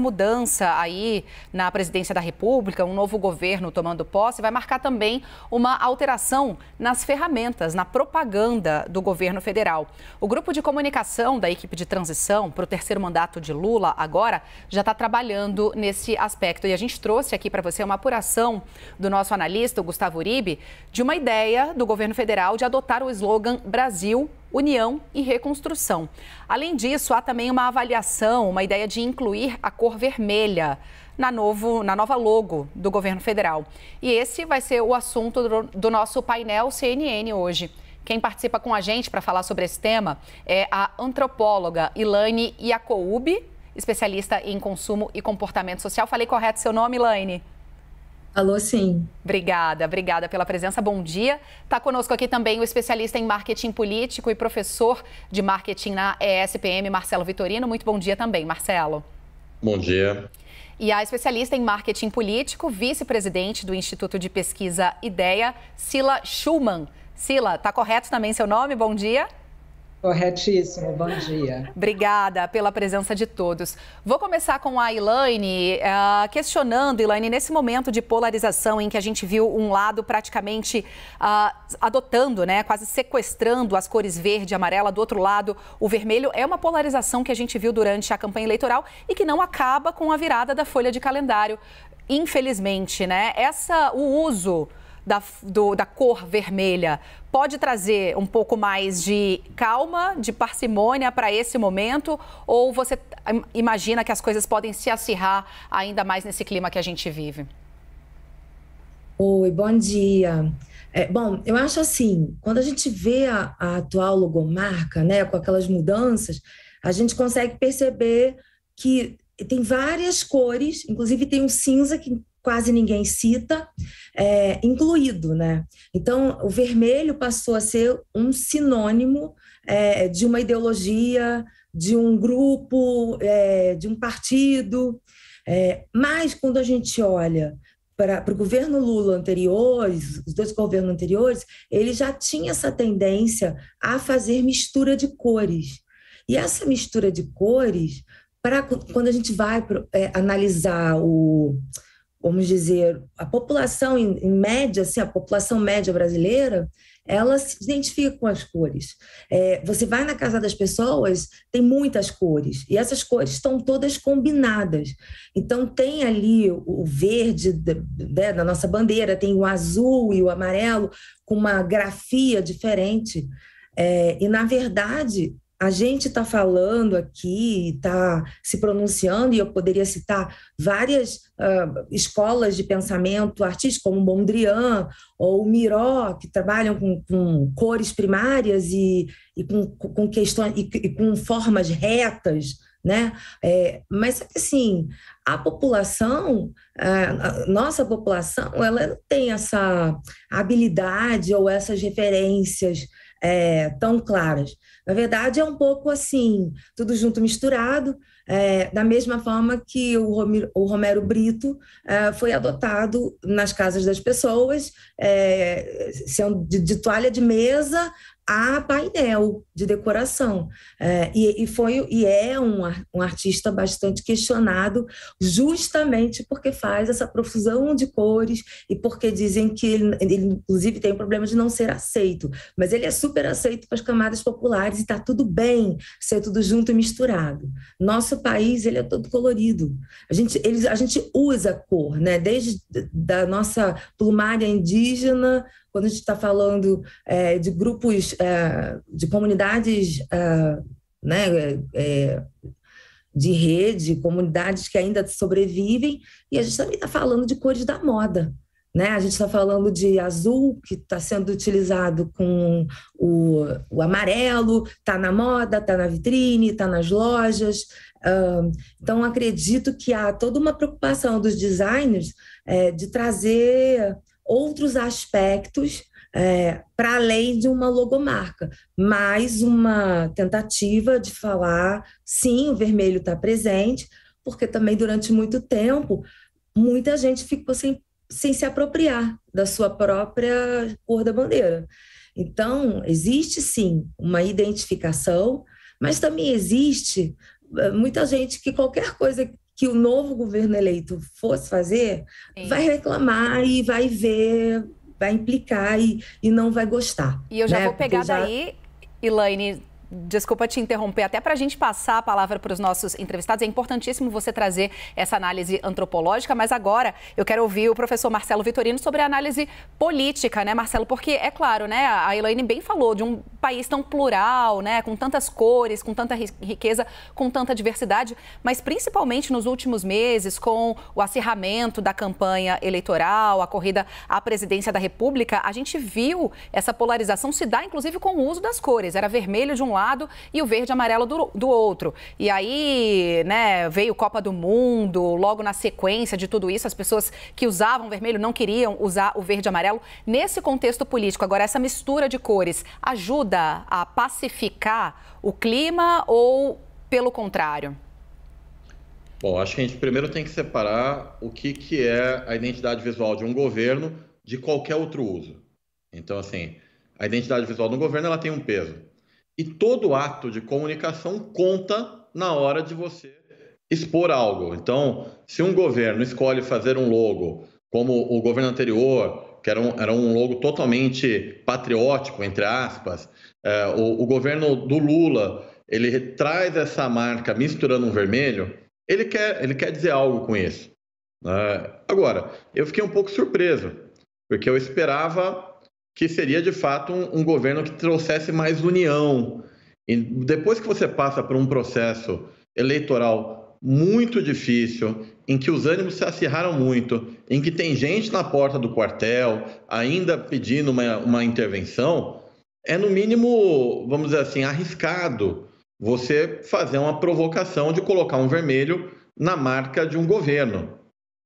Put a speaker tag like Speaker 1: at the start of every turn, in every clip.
Speaker 1: Mudança aí na presidência da República, um novo governo tomando posse, vai marcar também uma alteração nas ferramentas, na propaganda do governo federal. O grupo de comunicação da equipe de transição para o terceiro mandato de Lula agora já está trabalhando nesse aspecto. E a gente trouxe aqui para você uma apuração do nosso analista, o Gustavo Uribe, de uma ideia do governo federal de adotar o slogan Brasil, União e Reconstrução. Além disso, há também uma avaliação, uma ideia de incluir a cor vermelha na nova logo do governo federal. E esse vai ser o assunto do nosso painel CNN hoje. Quem participa com a gente para falar sobre esse tema é a antropóloga Elaine Yacoub, especialista em consumo e comportamento social. Falei correto seu nome, Elaine?
Speaker 2: Alô, sim.
Speaker 1: Obrigada pela presença. Bom dia. Está conosco aqui também o especialista em marketing político e professor de marketing na ESPM, Marcelo Vitorino. Muito bom dia também, Marcelo.
Speaker 3: Bom dia.
Speaker 1: E a especialista em marketing político, vice-presidente do Instituto de Pesquisa IDEA, Cila Schulman. Cila, está correto também seu nome? Bom dia.
Speaker 2: Corretíssimo, bom dia.
Speaker 1: Obrigada pela presença de todos. Vou começar com a Elaine, questionando, Elaine, nesse momento de polarização em que a gente viu um lado praticamente adotando, né, quase sequestrando as cores verde e amarela, do outro lado o vermelho, é uma polarização que a gente viu durante a campanha eleitoral e que não acaba com a virada da folha de calendário, infelizmente, né? O uso da cor vermelha pode trazer um pouco mais de calma, de parcimônia para esse momento? Ou você imagina que as coisas podem se acirrar ainda mais nesse clima que a gente vive?
Speaker 2: Oi, bom dia. Bom, eu acho assim, quando a gente vê a atual logomarca, né, com aquelas mudanças, a gente consegue perceber que tem várias cores, inclusive tem um cinza que quase ninguém cita, incluído, né? Então, o vermelho passou a ser um sinônimo de uma ideologia, de um grupo, de um partido. Mas, quando a gente olha para o governo Lula anterior, os dois governos anteriores, ele já tinha essa tendência a fazer mistura de cores. E essa mistura de cores, quando a gente vai analisar vamos dizer, a população em média, assim, a população média brasileira, ela se identifica com as cores. Você vai na casa das pessoas, tem muitas cores, e essas cores estão todas combinadas. Então, tem ali o verde da nossa bandeira, tem o azul e o amarelo, com uma grafia diferente. E, na verdade, a gente está falando aqui, está se pronunciando, e eu poderia citar várias escolas de pensamento artístico, como Mondrian ou Miró, que trabalham com cores primárias e com questões e com formas retas, né? Mas assim, a população, a nossa população, ela não tem essa habilidade ou essas referências tão claras. Na verdade, é um pouco assim, tudo junto misturado, da mesma forma que o Romero Brito foi adotado nas casas das pessoas, sendo de toalha de mesa a painel de decoração. E é um artista bastante questionado, justamente porque faz essa profusão de cores e porque dizem que ele inclusive, tem o problema de não ser aceito. Mas ele é super aceito para as camadas populares e está tudo bem ser tudo junto e misturado. Nosso país, ele é todo colorido. A gente usa cor, né? Desde da nossa plumária indígena, quando a gente está falando de grupos, de comunidades, né, de rede, comunidades que ainda sobrevivem, e a gente também está falando de cores da moda, né? A gente está falando de azul, que está sendo utilizado com o amarelo, está na moda, está na vitrine, está nas lojas. Então, acredito que há toda uma preocupação dos designers de trazer outros aspectos para além de uma logomarca, mais uma tentativa de falar, sim, o vermelho está presente, porque também durante muito tempo, muita gente ficou sem se apropriar da sua própria cor da bandeira. Então, existe sim uma identificação, mas também existe muita gente que qualquer coisa que o novo governo eleito fosse fazer,
Speaker 1: Sim.
Speaker 2: vai reclamar e vai ver, vai implicar e não vai gostar.
Speaker 1: E eu já
Speaker 2: né?
Speaker 1: vou pegar daí, Elaine, desculpa te interromper, até para a gente passar a palavra para os nossos entrevistados, é importantíssimo você trazer essa análise antropológica, mas agora eu quero ouvir o professor Marcelo Vitorino sobre a análise política, né, Marcelo? Porque, é claro, né, a Elaine bem falou de um país tão plural, né, com tantas cores, com tanta riqueza, com tanta diversidade, mas principalmente nos últimos meses, com o acirramento da campanha eleitoral, a corrida à presidência da República, a gente viu essa polarização se dar, inclusive, com o uso das cores. Era vermelho de um lado e o verde e amarelo do outro. E aí, né, veio Copa do Mundo, logo na sequência de tudo isso, as pessoas que usavam vermelho não queriam usar o verde e amarelo. Nesse contexto político, agora, essa mistura de cores ajuda a pacificar o clima ou pelo contrário?
Speaker 3: Bom, acho que a gente primeiro tem que separar o que é a identidade visual de um governo de qualquer outro uso. Então, assim, a identidade visual do governo ela tem um peso. E todo ato de comunicação conta na hora de você expor algo. Então, se um governo escolhe fazer um logo, como o governo anterior, que era um logo totalmente patriótico, entre aspas, o governo do Lula, ele traz essa marca misturando um vermelho, ele quer dizer algo com isso. Agora, eu fiquei um pouco surpreso, porque eu esperava que seria de fato um governo que trouxesse mais união. E depois que você passa por um processo eleitoral muito difícil, em que os ânimos se acirraram muito, em que tem gente na porta do quartel ainda pedindo uma intervenção, é no mínimo, vamos dizer assim, arriscado você fazer uma provocação de colocar um vermelho na marca de um governo.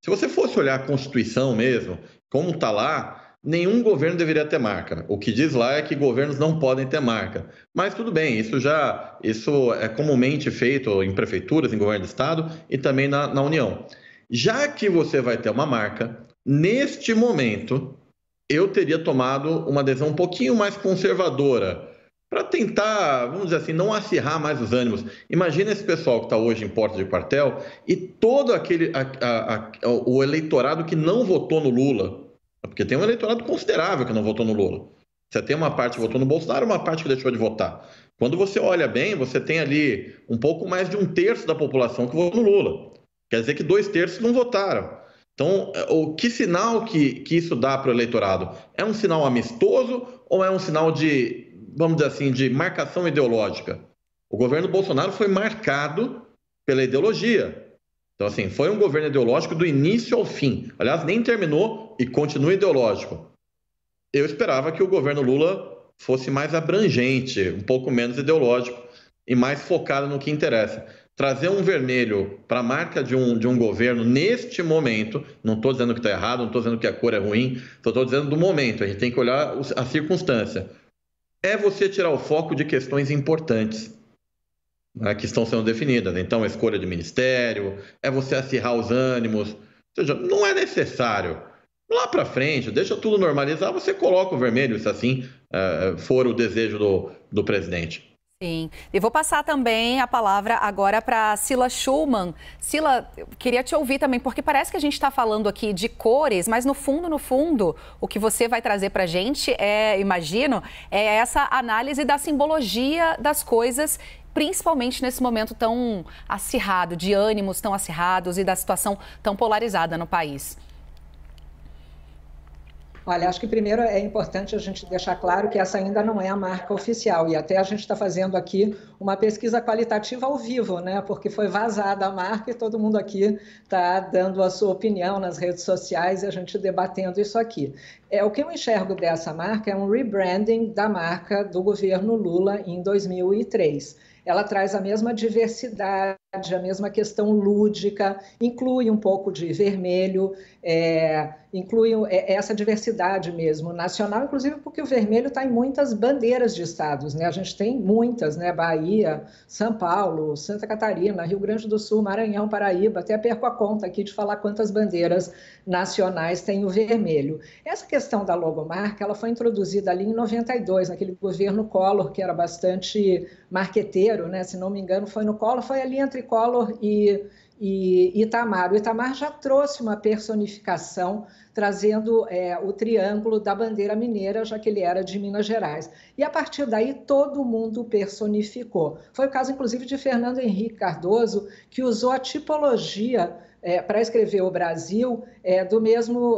Speaker 3: Se você fosse olhar a Constituição mesmo, como está lá, nenhum governo deveria ter marca. O que diz lá é que governos não podem ter marca. Mas tudo bem, isso é comumente feito em prefeituras, em governo de estado e também na União. Já que você vai ter uma marca, neste momento, eu teria tomado uma decisão um pouquinho mais conservadora para tentar, vamos dizer assim, não acirrar mais os ânimos. Imagina esse pessoal que está hoje em porta de quartel e todo o eleitorado que não votou no Lula. Porque tem um eleitorado considerável que não votou no Lula. Você tem uma parte que votou no Bolsonaro e uma parte que deixou de votar. Quando você olha bem, você tem ali um pouco mais de 1/3 da população que votou no Lula. Quer dizer que 2/3 não votaram. Então, que sinal que isso dá para o eleitorado? É um sinal amistoso ou é um sinal de, vamos dizer assim, de marcação ideológica? O governo Bolsonaro foi marcado pela ideologia. Então, assim, foi um governo ideológico do início ao fim. Aliás, nem terminou e continua ideológico. Eu esperava que o governo Lula fosse mais abrangente, um pouco menos ideológico e mais focado no que interessa. Trazer um vermelho para a marca de um governo neste momento, não estou dizendo que está errado, não estou dizendo que a cor é ruim, só estou dizendo do momento, a gente tem que olhar a circunstância. É você tirar o foco de questões importantes, que estão sendo definidas. Então, a escolha de ministério, é você acirrar os ânimos. Ou seja, não é necessário. Lá para frente, deixa tudo normalizar, você coloca o vermelho, se assim for o desejo do presidente.
Speaker 1: Sim. E vou passar também a palavra agora para Cila Schulman. Cila, eu queria te ouvir também, porque parece que a gente está falando aqui de cores, mas no fundo, o que você vai trazer para a gente imagino, é essa análise da simbologia das coisas, principalmente nesse momento tão acirrado, de ânimos tão acirrados e da situação tão polarizada no país.
Speaker 4: Olha, acho que primeiro é importante a gente deixar claro que essa ainda não é a marca oficial e até a gente está fazendo aqui uma pesquisa qualitativa ao vivo, né? Porque foi vazada a marca e todo mundo aqui está dando a sua opinião nas redes sociais e a gente debatendo isso aqui. O que eu enxergo dessa marca é um rebranding da marca do governo Lula em 2003. Ela traz a mesma diversidade, a mesma questão lúdica, inclui um pouco de vermelho, inclui essa diversidade mesmo nacional, inclusive porque o vermelho está em muitas bandeiras de estados, né? A gente tem muitas, né? Bahia, São Paulo, Santa Catarina, Rio Grande do Sul, Maranhão, Paraíba, até perco a conta aqui de falar quantas bandeiras nacionais tem o vermelho. Essa questão da logomarca, ela foi introduzida ali em 92, naquele governo Collor, que era bastante marqueteiro, né? Se não me engano, foi no Collor, foi ali entre Collor e e Itamar. O Itamar já trouxe uma personificação, trazendo o triângulo da bandeira mineira, já que ele era de Minas Gerais. E a partir daí todo mundo personificou. Foi o caso, inclusive, de Fernando Henrique Cardoso, que usou a tipologia para escrever o Brasil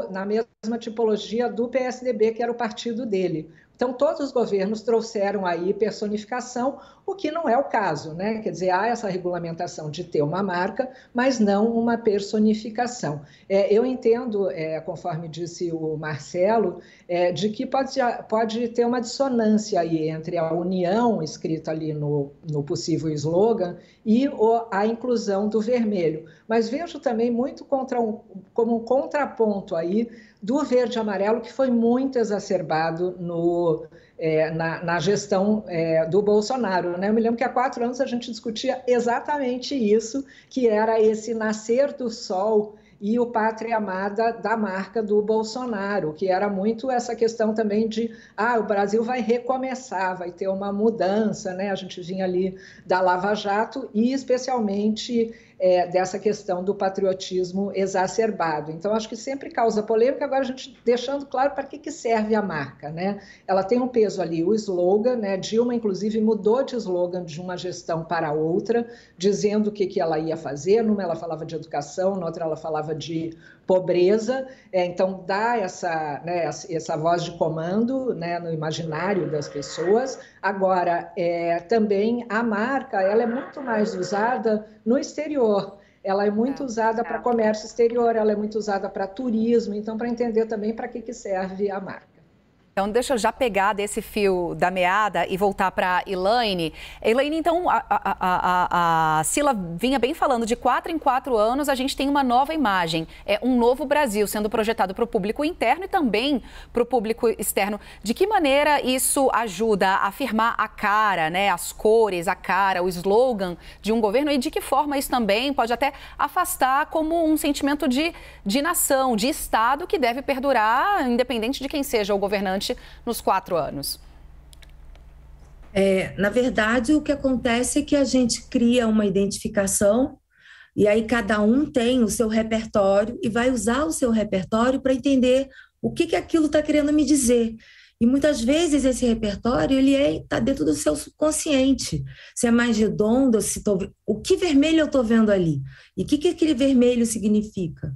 Speaker 4: na mesma tipologia do PSDB, que era o partido dele. Então, todos os governos trouxeram aí personificação, o que não é o caso, né? Quer dizer, há essa regulamentação de ter uma marca, mas não uma personificação. Eu entendo, conforme disse o Marcelo, de que pode ter uma dissonância aí entre a união escrita ali no possível slogan e a inclusão do vermelho. Mas vejo também muito como um contraponto aí do verde e amarelo, que foi muito exacerbado na gestão do Bolsonaro, né? Eu me lembro que há 4 anos a gente discutia exatamente isso, que era esse nascer do sol e o Pátria Amada da marca do Bolsonaro, que era muito essa questão também de o Brasil vai recomeçar, vai ter uma mudança, né? A gente vinha ali da Lava Jato e especialmente dessa questão do patriotismo exacerbado. Então, acho que sempre causa polêmica. Agora, a gente deixando claro para que serve a marca, né? Ela tem um peso ali, o slogan, né? Dilma, inclusive, mudou de slogan de uma gestão para outra, dizendo o que ela ia fazer. Numa ela falava de educação, na outra ela falava de pobreza. Então, dá essa voz de comando, né, no imaginário das pessoas. Agora, também a marca ela é muito mais usada no exterior. Ela é muito usada para comércio exterior, ela é muito usada para turismo. Então, para entender também para que serve a marca.
Speaker 1: Então, deixa eu já pegar desse fio da meada e voltar para a Elaine. Elaine, então, a Cila vinha bem falando, de 4 em 4 anos a gente tem uma nova imagem, um novo Brasil sendo projetado para o público interno e também para o público externo. De que maneira isso ajuda a afirmar a cara, né, as cores, a cara, o slogan de um governo, e de que forma isso também pode até afastar como um sentimento de nação, de Estado que deve perdurar, independente de quem seja o governante nos 4 anos?
Speaker 2: Na verdade, o que acontece é que a gente cria uma identificação e aí cada um tem o seu repertório e vai usar o seu repertório para entender o que aquilo está querendo me dizer. E muitas vezes esse repertório ele está dentro do seu subconsciente. Se é mais redondo, o que vermelho eu estou vendo ali? E o que aquele vermelho significa?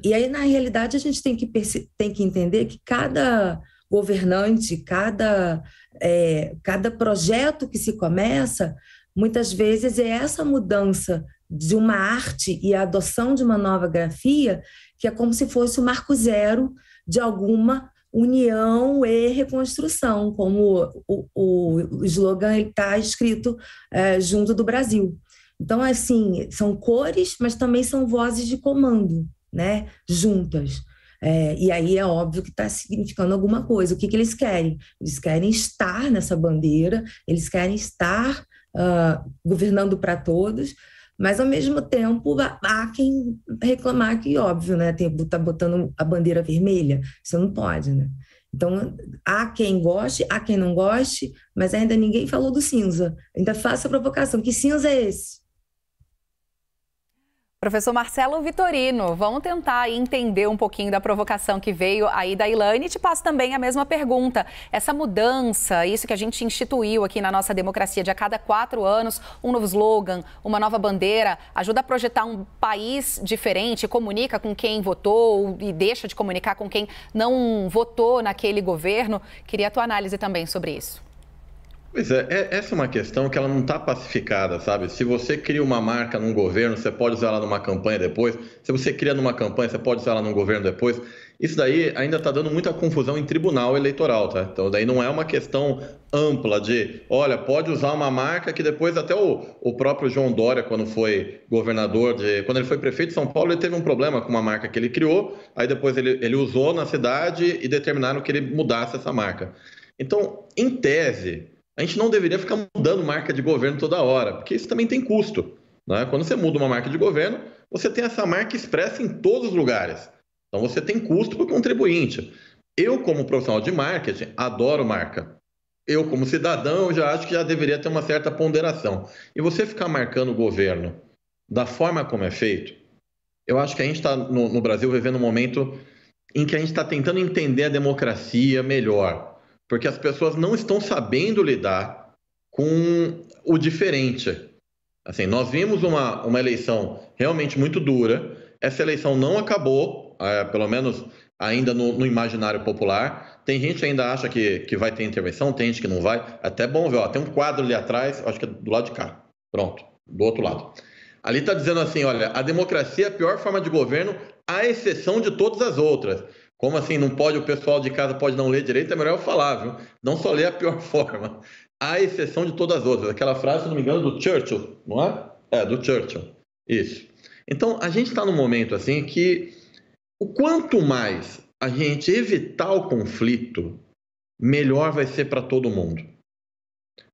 Speaker 2: E aí, na realidade, a gente tem que entender que cada governante, cada projeto que se começa, muitas vezes é essa mudança de uma arte e a adoção de uma nova grafia que é como se fosse o marco zero de alguma união e reconstrução, como o slogan está escrito junto do Brasil. Então, assim, são cores, mas também são vozes de comando, né, juntas. E aí é óbvio que está significando alguma coisa. O que eles querem? Eles querem estar nessa bandeira, eles querem estar governando para todos, mas, ao mesmo tempo, há quem reclamar que, óbvio, né, tá botando a bandeira vermelha. Isso não pode, né? Então, há quem goste, há quem não goste, mas ainda ninguém falou do cinza. Ainda faço a provocação. Que cinza é esse?
Speaker 1: Professor Marcelo Vitorino, vamos tentar entender um pouquinho da provocação que veio aí da Elaine. E te passo também a mesma pergunta. Essa mudança, isso que a gente instituiu aqui na nossa democracia, de a cada 4 anos, um novo slogan, uma nova bandeira, ajuda a projetar um país diferente, comunica com quem votou e deixa de comunicar com quem não votou naquele governo. Queria a tua análise também sobre isso.
Speaker 3: Pois essa é uma questão que ela não está pacificada, sabe? Se você cria uma marca num governo, você pode usar ela numa campanha depois. Se você cria numa campanha, você pode usar ela num governo depois. Isso daí ainda está dando muita confusão em tribunal eleitoral, tá? Então, daí não é uma questão ampla de, olha, pode usar uma marca que depois até o próprio João Dória, quando foi governador, quando ele foi prefeito de São Paulo, ele teve um problema com uma marca que ele criou, aí depois ele usou na cidade e determinaram que ele mudasse essa marca. Então, em tese, a gente não deveria ficar mudando marca de governo toda hora, porque isso também tem custo, né? Quando você muda uma marca de governo, você tem essa marca expressa em todos os lugares. Então você tem custo para o contribuinte. Eu, como profissional de marketing, adoro marca. Eu, como cidadão, já acho que já deveria ter uma certa ponderação. E você ficar marcando o governo da forma como é feito, eu acho que a gente está no Brasil vivendo um momento em que a gente está tentando entender a democracia melhor, porque as pessoas não estão sabendo lidar com o diferente. Assim, nós vimos uma eleição realmente muito dura, essa eleição não acabou, pelo menos ainda no imaginário popular. Tem gente que ainda acha que vai ter intervenção, tem gente que não vai. Até bom ver, ó, tem um quadro ali atrás, acho que é do lado de cá. Pronto, do outro lado. Ali está dizendo assim, olha, a democracia é a pior forma de governo, à exceção de todas as outras. Como assim, não pode, o pessoal de casa pode não ler direito? É melhor eu falar, viu? Não só ler a pior forma, à exceção de todas as outras. Aquela frase, se não me engano, do Churchill, não é? É, do Churchill. Isso. Então, a gente está num momento assim que o quanto mais a gente evitar o conflito, melhor vai ser para todo mundo.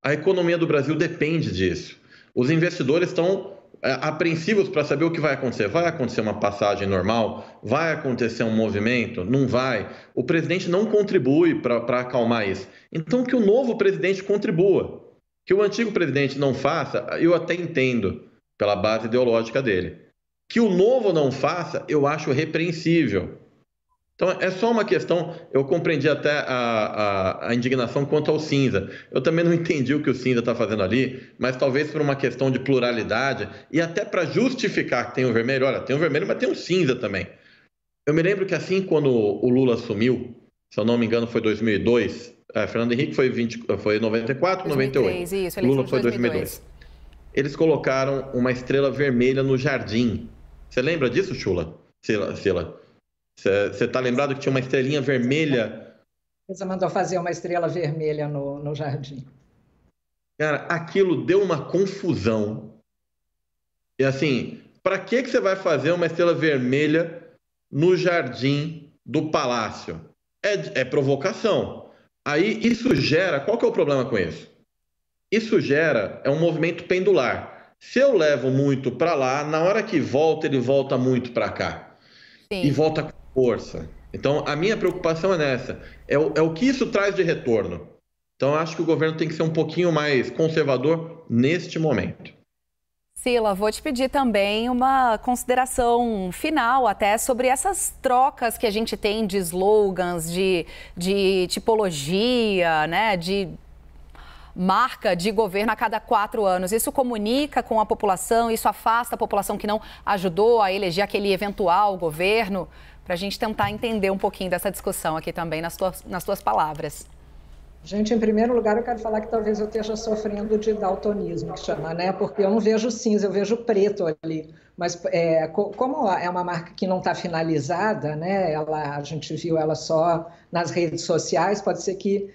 Speaker 3: A economia do Brasil depende disso. Os investidores estão apreensivos para saber o que vai acontecer. Vai acontecer uma passagem normal? Vai acontecer um movimento? Não vai. O presidente não contribui para acalmar isso. Então, que o novo presidente contribua. Que o antigo presidente não faça, eu até entendo, pela base ideológica dele. Que o novo não faça, eu acho repreensível. Então, é só uma questão, eu compreendi até a indignação quanto ao cinza. Eu também não entendi o que o cinza está fazendo ali, mas talvez por uma questão de pluralidade e até para justificar que tem o vermelho. Olha, tem o vermelho, mas tem o cinza também. Eu me lembro que assim, quando o Lula assumiu, se eu não me engano foi 2002, Fernando Henrique foi 94,
Speaker 1: 2003,
Speaker 3: 98.
Speaker 1: Isso,
Speaker 3: Lula foi 2002. Eles colocaram uma estrela vermelha no jardim. Você lembra disso, Chula? Sila? Você está lembrado que tinha uma estrelinha vermelha?
Speaker 4: Você mandou fazer uma estrela vermelha no jardim.
Speaker 3: Cara, aquilo deu uma confusão. E assim, para que você vai fazer uma estrela vermelha no jardim do palácio? É provocação. Aí isso gera... Qual que é o problema com isso? Isso gera um movimento pendular. Se eu levo muito para lá, na hora que volta, ele volta muito para cá. Sim. E volta com força. Então, a minha preocupação é nessa. É o que isso traz de retorno. Então, eu acho que o governo tem que ser um pouquinho mais conservador neste momento.
Speaker 1: Sila, vou te pedir também uma consideração final até sobre essas trocas que a gente tem de slogans, de tipologia, né, de marca de governo a cada 4 anos. Isso comunica com a população, isso afasta a população que não ajudou a eleger aquele eventual governo, para a gente tentar entender um pouquinho dessa discussão aqui também nas tuas palavras.
Speaker 4: Gente, em primeiro lugar, eu quero falar que talvez eu esteja sofrendo de daltonismo, que chama, né? Porque eu não vejo cinza, eu vejo preto ali. Mas como é uma marca que não está finalizada, né? A gente viu ela só nas redes sociais, pode ser que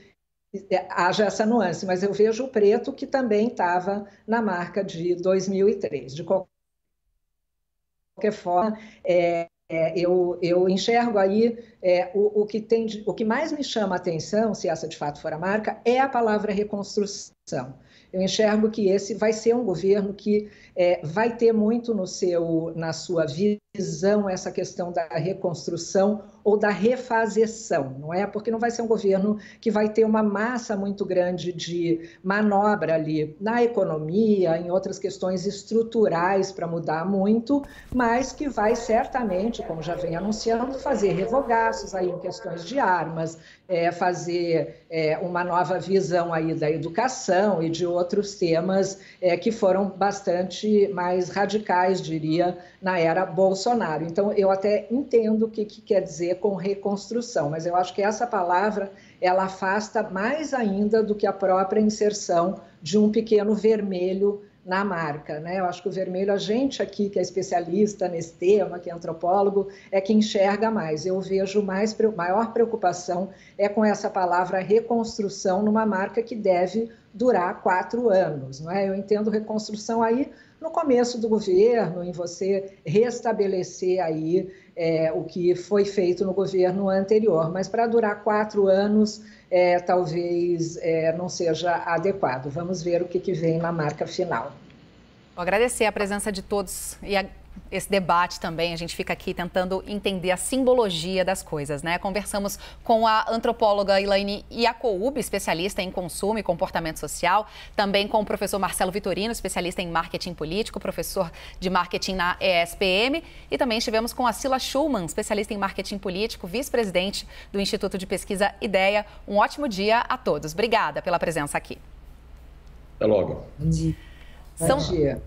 Speaker 4: haja essa nuance, mas eu vejo o preto que também estava na marca de 2003. De qualquer forma, eu enxergo aí o que mais me chama a atenção, se essa de fato for a marca, é a palavra reconstrução. Eu enxergo que esse vai ser um governo que vai ter muito na sua visão essa questão da reconstrução ou da refazeção, não é? Porque não vai ser um governo que vai ter uma massa muito grande de manobra ali na economia, em outras questões estruturais para mudar muito, mas que vai certamente, como já vem anunciando, fazer revogaços aí em questões de armas, fazer uma nova visão aí da educação e de outros temas que foram bastante mais radicais, diria, na era Bolsonaro. Então, eu até entendo o que quer dizer com reconstrução, mas eu acho que essa palavra, ela afasta mais ainda do que a própria inserção de um pequeno vermelho na marca, né? Eu acho que o vermelho, a gente aqui que é especialista nesse tema, que é antropólogo, é que enxerga mais. Eu vejo maior preocupação com essa palavra reconstrução numa marca que deve durar 4 anos, não é? Eu entendo reconstrução aí no começo do governo, em você restabelecer aí o que foi feito no governo anterior, mas para durar 4 anos talvez não seja adequado. Vamos ver o que vem na marca final.
Speaker 1: Vou agradecer a presença de todos e esse debate também, a gente fica aqui tentando entender a simbologia das coisas, né? Conversamos com a antropóloga Elaine Iacoub, especialista em consumo e comportamento social, também com o professor Marcelo Vitorino, especialista em marketing político, professor de marketing na ESPM, e também estivemos com a Cila Schulman, especialista em marketing político, vice-presidente do Instituto de Pesquisa IDEA. Um ótimo dia a todos. Obrigada pela presença aqui.
Speaker 3: Até logo.
Speaker 2: Bom dia.
Speaker 4: Bom dia.